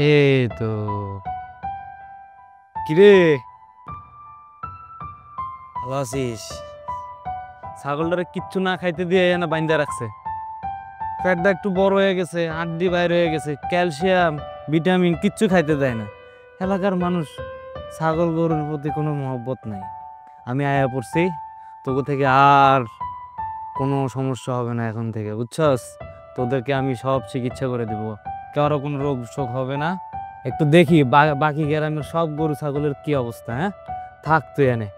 এই তো কিরে, ভালো আছিস? ছাগলটারে কিচ্ছু না খাইতে দিয়ে না বাইন্দা রাখছে। পেটটা একটু বড় হয়ে গেছে, হাড্ডি বাইর হয়ে গেছে, ক্যালসিয়াম ভিটামিন কিচ্ছু খাইতে দেয় না। এলাকার মানুষ ছাগল গরুর প্রতি কোনো মহব্বত নাই। আমি আয়া পড়ছি, তোকে থেকে আর কোনো সমস্যা হবে না এখন থেকে, বুঝছস? তোদেরকে আমি সব চিকিৎসা করে দেব, কারো কোনো রোগ শোক হবে না। একটু দেখি বাকি গ্রামের সব গরু ছাগলের কি অবস্থা। হ্যাঁ, থাক তুই এনে।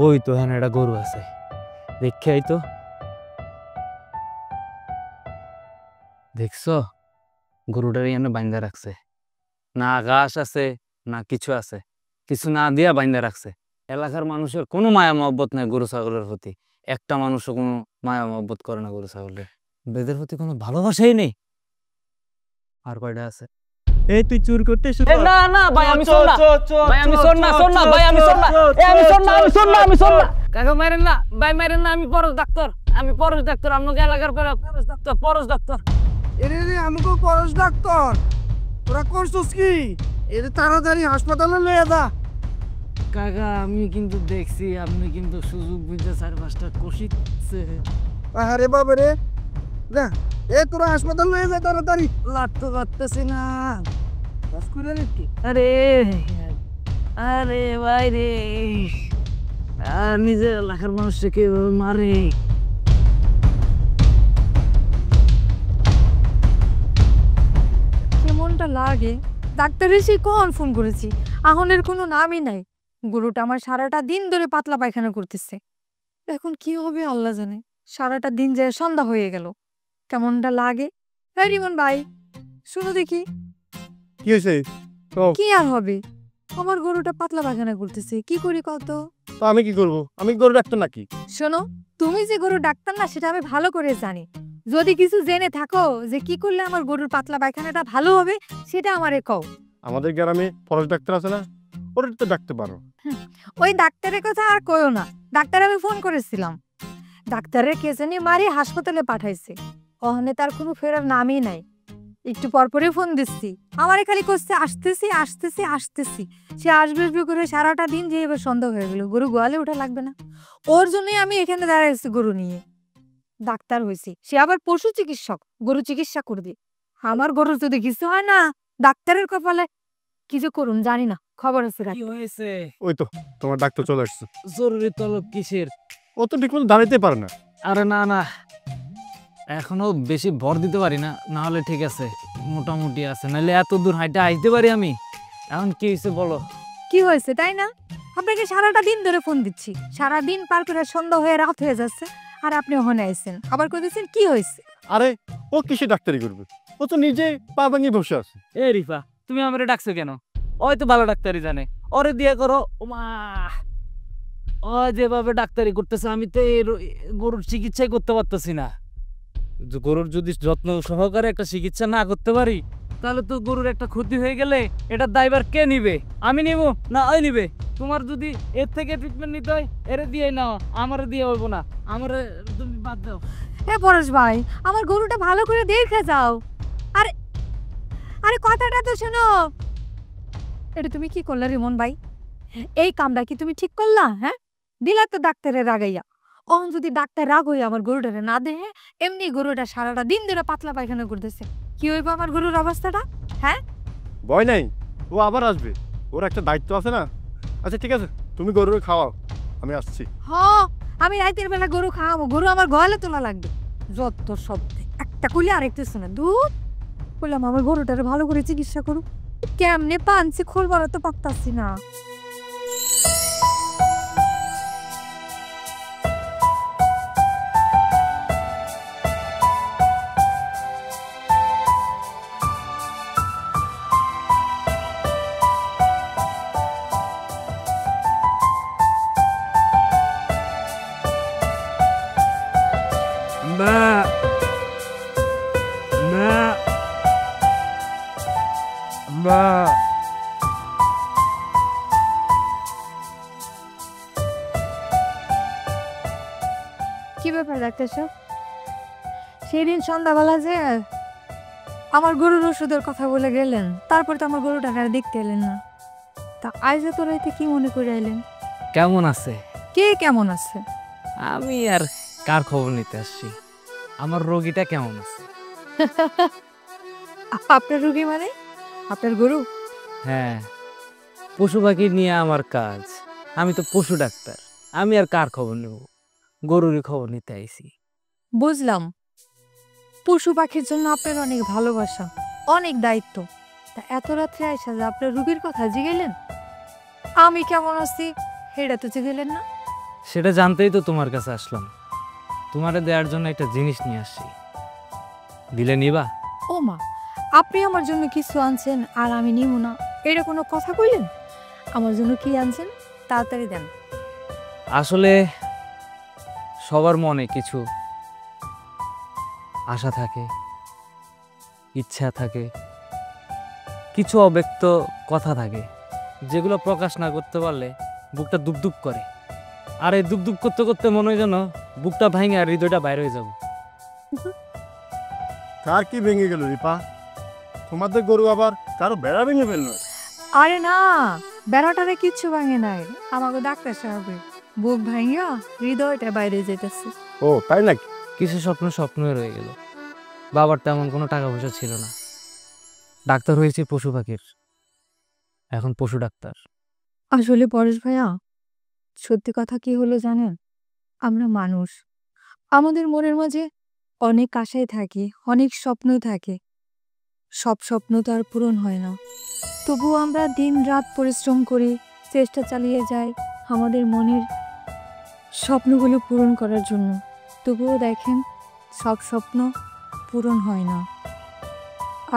ওই তো এখানে একটা গরু আছে, দেখে আই তো। দেখছো, গরুটারই এনে বাইন্দা রাখছে। না ঘাস আছে না কিছু আছে, কিছু না দিয়া বাইন্দা রাখছে। এলাকার মানুষের কোনো মায়া মহব্বত নাই গরু ছাগলের প্রতি। একটা মানুষও কোনো মায়া মহব্বত করে না গরু ছাগলের, এদের প্রতি কোনো ভালোবাসাই নেই। আর কয়টা আছে? এই তুই চুর করতে শুরু এ না না ভাই, আমি শোন না ভাই, আমি শোন না ভাই, আমি শোন না, আমি শোন না, আমি শোন না, আমি শোন না। কাকা মারেন না ভাই, মারেন না। আমি পরশ ডাক্তার, আমি পরশ ডাক্তার, আপনাকে এলাকার পরশ ডাক্তার, পরশ ডাক্তার। এরে রে আমাকে পরশ ডাক্তার, তোরা করছিস কি? এরে তাড়াতাড়ি হাসপাতালে লয়ে যা। কাকা আমি কিন্তু দেখছি আপনি কিন্তু সুযোগ বুঝে 4-5টা কষিচ্ছে। আরে বাবা রে, যা এ তোরা হাসপাতাল লয়ে যা তাড়াতাড়ি। লাগতে পারতেছি না। বাস করে নাকি? আরে আরে ভাই রে, আর নিজের এলাকার মানুষকে কেউ মারে। কেমনটা লাগে, ডাক্তার এসে কখন ফোন করেছি, আহনের কোনো নামই নাই। গরুটা আমার সারাটা দিন ধরে পাতলা পায়খানা করতেছে। এখন কি হবে আল্লাহ জানে। সারাটা দিন যায় সন্ধ্যা হয়ে গেল। কেমনটা লাগে। হ্যাঁ রিমন ভাই, শুনো দেখি। কি হয়েছে? কি আর হবে, আমার গরুটা পাতলা পায়খানা করতেছে, কি করি কত? তো আমি কি করব? আমি গরু ডাক্তার নাকি? শোনো, তুমি যে গরু ডাক্তার না সেটা আমি ভালো করে জানি। যদি কিছু জেনে থাকো যে কি করলে আমার গরুর পাতলা পায়খানাটা ভালো হবে, সেটা আমারে কও। আমাদের গ্রামে পরশ ডাক্তার আছে না, ওটা তো ডাকতে পারো। ওই ডাক্তারের কথা আর কইও না। ডাক্তার আমি ফোন করেছিলাম, ডাক্তারের কে জানি মারি হাসপাতালে পাঠাইছে। ওখানে তার কোনো ফেরার নামই নাই। একটু পরপরই ফোন দিচ্ছি, আমারে খালি করছে আসতেছি আসতেছি আসতেছি। সে আসবে আসবে করে সারাটা দিন যে এবার সন্ধ্যা হয়ে গেল, গরু গোয়ালে ওঠা লাগবে না। ওর জন্যই আমি এখানে দাঁড়াইছি গরু নিয়ে। ডাক্তার হয়েছি, সে আবার পশু চিকিৎসক, গরু চিকিৎসা করবে। আমার গরুর যদি কিছু হয় না, ডাক্তারের কপালে কি যে করুন জানি না। খবর আছে কি হয়েছে? ওই তো তোমার ডাক্তার চলে আসছে। জরুরি তলব কিসের? ও তো ঠিক মতো দাঁড়াইতে পারে না। আরে না না, এখনো বেশি ভর দিতে পারি না, না হলে ঠিক আছে, মোটামুটি আছে, নাহলে এত দূর হাইটে আইতে পারি আমি। এখন কি হয়েছে বলো? কি হয়েছে তাই না? আপনাকে সারাটা দিন ধরে ফোন দিচ্ছি, সারা দিন পার করে সন্ধ্যা হয়ে রাত হয়ে যাচ্ছে, আর আপনি ওখানে আইছেন আবার কইতেছেন কি হয়েছে। আরে ও কিসে ডাক্তারি করবে? ও তো নিজে পা ভাঙিয়ে বসে আছে। এ রিফা, তুমি আমারে ডাকছো কেন? ওই তো ভালো ডাক্তারই জানে, ওরে দিয়ে করো। ওমা, ও যেভাবে ডাক্তারি করতেছে আমি তো গরুর চিকিৎসাই করতে পারতেছি না। গরুর যদি যত্ন সহকারে একটা চিকিৎসা না করতে পারি, তাহলে তো গরুর একটা ক্ষতি হয়ে গেলে এটার দায়ভার কে নিবে? আমি নিব না ওই নিবে? তোমার যদি এর থেকে ট্রিটমেন্ট নিতে হয় এরে দিয়ে নাও, আমারে দিয়ে হইব না, আমারে তুমি বাদ দাও। এ পরেশ ভাই, আমার গরুটা ভালো করে দেখে যাও। আরে আরে কথাটা তো শোনো। এটা তুমি কি করলে রিমন ভাই? এই কামটা কি তুমি ঠিক করলা? হ্যাঁ, দিলা তো ডাক্তারের রাগাইয়া। অন যদি ডাক্তার রাগ হইয়া আমার গরুটারে না দেহে, এমনি গরুটা সারাটা দিন ধরে পাতলা পায়খানা করতেছে, কি হইব আমার গরুর অবস্থাটা? হ্যাঁ, ভয় নাই, ও আবার আসবে, ওর একটা দায়িত্ব আছে না। আচ্ছা ঠিক আছে, তুমি গরুকে খাওয়াও, আমি আসছি। হ, আমি রাতের বেলা গরু খাওয়াবো, গরু আমার গোয়ালে তোলা লাগবে। যত শব্দে একটা কইলে আরেকটা শোনা। দুধ বললাম আমার গরুটারে ভালো করে চিকিৎসা করু, কেমনে পানছি খোলবার তো পারতাছি না। মা মা মা, কি ব্যাপার ডাক্তার সাহেব? সেদিন সন্ধ্যাবেলা যে আমার গরুর ওষুধের কথা বলে গেলেন, তারপর তো আমার গরুটাকে আর দেখতে এলেন না। তা আজ এত রাইতে কি মনে করে আইলেন? কেমন আছে? কে কেমন আছে? আমি আর কার খবর নিতে আসছি? আমার রোগীটা কেমন আছে? আপনার রুগী মানে আপনার গরু? হ্যাঁ, পশু পাখি নিয়ে আমার কাজ। আমি তো পশু ডাক্তার। আমি আর কার খবর নেব? গরুরই খবর নিতে আইছি। বুঝলাম, পশু পাখির জন্য আপনার অনেক ভালোবাসা, অনেক দায়িত্ব। তা এত রাত্রে আইসা যে আপনার রুগীর কথা জিগেলেন, আমি কেমন আছি সেটা তো জিগেলেন না। সেটা জানতেই তো তোমার কাছে আসলাম। তোমারে দেওয়ার জন্য একটা জিনিস নিয়ে আসছি, দিলে নিবা? ও মা, আপনি আমার জন্য কিছু আনছেন আর আমি নিব না, এটা কোনো কথা কইলেন? আমার জন্য কি আনছেন তাড়াতাড়ি দেন। আসলে সবার মনে কিছু আশা থাকে, ইচ্ছা থাকে, কিছু অব্যক্ত কথা থাকে, যেগুলো প্রকাশ না করতে পারলে বুকটা দুবদুব করে। আর এই দুবদুব করতে করতে মনে হয় যেন বুকটা ভাঙে আর হৃদয়টা বাইরে হয়ে যাব। কার কি ভেঙে গেল রিপা? তোমাদের গরু আবার কারো বেড়া ভেঙে ফেললো? আরে না, বেড়াটারে কিচ্ছু ভাঙে নাই, আমাকে ডাক্তার সাহেবের বুক ভাঙিয়া হৃদয়টা বাইরে যেতেছে। ও তাই নাকি? কিছু স্বপ্ন স্বপ্নই রয়ে গেল। বাবার তেমন কোনো টাকা পয়সা ছিল না, ডাক্তার হয়েছে পশু পাখির, এখন পশু ডাক্তার। আসলে পরেশ ভাইয়া, সত্যি কথা কি হলো জানেন? আমরা মানুষ, আমাদের মনের মাঝে অনেক আশায় থাকি, অনেক স্বপ্ন থাকে। সব স্বপ্ন তো আর পূরণ হয় না। তবুও আমরা দিন রাত পরিশ্রম করি, চেষ্টা চালিয়ে যাই আমাদের মনের স্বপ্নগুলো পূরণ করার জন্য। তবুও দেখেন, সব স্বপ্ন পূরণ হয় না।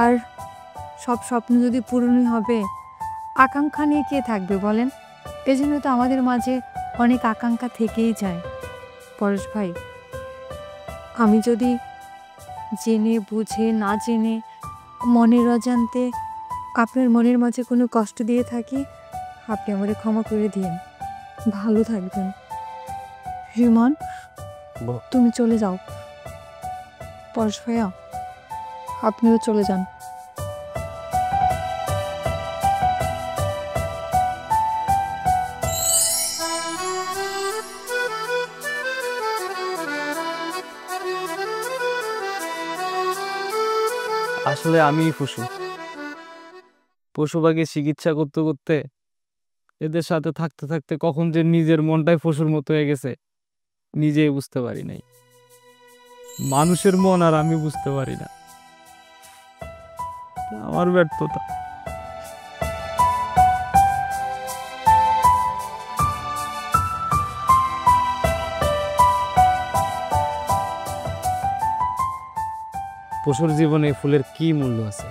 আর সব স্বপ্ন যদি পূরণই হবে, আকাঙ্ক্ষা নিয়ে কে থাকবে বলেন? এজন্য তো আমাদের মাঝে অনেক আকাঙ্ক্ষা থেকেই যায়। পরেশ ভাই, আমি যদি জেনে বুঝে না জেনে মনের অজান্তে আপনার মনের মাঝে কোনো কষ্ট দিয়ে থাকি, আপনি আমাকে ক্ষমা করে দিন। ভালো থাকবেন। রিমন, তুমি চলে যাও। পরেশ ভাইয়া, আপনিও চলে যান। আসলে আমি পশু, পশু পাখির চিকিৎসা করতে করতে, এদের সাথে থাকতে থাকতে কখন যে নিজের মনটাই পশুর মতো হয়ে গেছে নিজেই বুঝতে পারি নাই। মানুষের মন আর আমি বুঝতে পারি না, আমার ব্যর্থতা। পশুর জীবনে ফুলের কি মূল্য আছে?